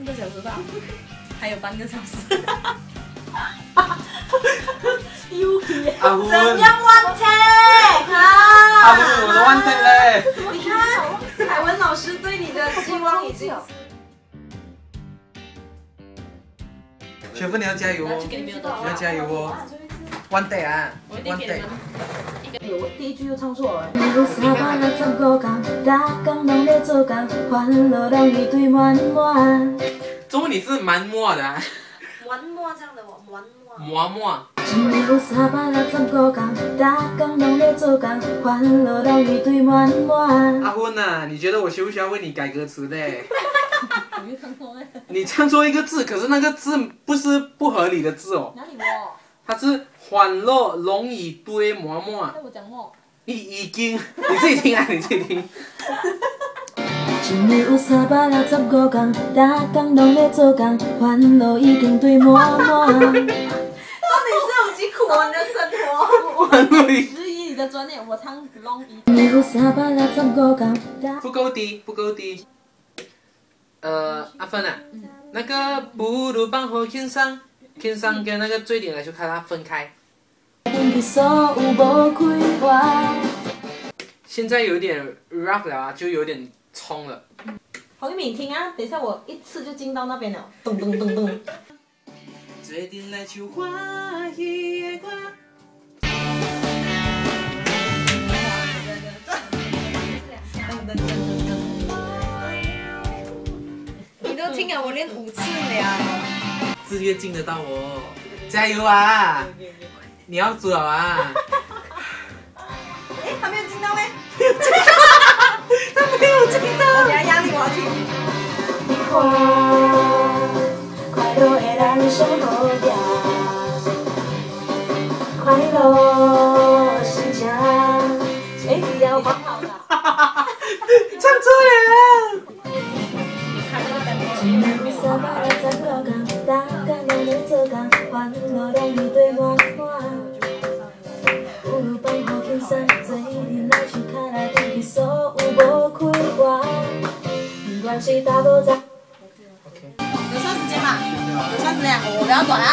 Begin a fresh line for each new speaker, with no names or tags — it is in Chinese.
半个小时吧，还有半个小时。
阿昏，
怎样完成？
阿昏，我的完成嘞！
你看，凯文老师对你的期望已经。
学芬你要加油哦，你要加油哦！One day 啊，One day。
我第一句又唱错了。
有315天，大工拢咧做工，烦恼让一堆满满。
中文你是蛮默的啊，
玩默这样的我，玩默。
默默。
一年有365天，大工拢咧做工，烦恼让一堆满满。
阿昏呐，你觉得我需不需要为你改歌词嘞？
我又唱错了。
你唱错一个字，可是那个字不是不合理的字哦。
哪里我？
它是欢乐容易堆馍馍。
那我讲么？
已经，你自己听啊，你自己听。
一年有365天，大工拢咧做工，烦恼已经堆满满。
到底是有几苦啊？你的生活。
欢乐已
质疑你的专业，我唱 long 一。
一年有365天，
不够低，不够低。阿芬啊，那个不如放好天上，天上跟那个最顶的就看它分开。现在有点 rough 了啊，就有点冲了。
黄玉敏，听啊，等一下我一次就进到那边了，咚咚咚咚。
最顶来唱欢喜的歌。
你都听了我练5次了。
字越进得到哦，加油啊！你要煮了啊！
哎，还没有进到咩？
他没有进到。
我给他压力，我要听。
快乐的人上好命，快乐心情。哎，你要放好了。
唱错了。
一年有365天，大工拢咧做工，烦恼让一堆满满。不如放好轻松，做阵来唱卡来天气所有无开关，不管是大无杂。
有算时间吗？有算时间，我比较短啊。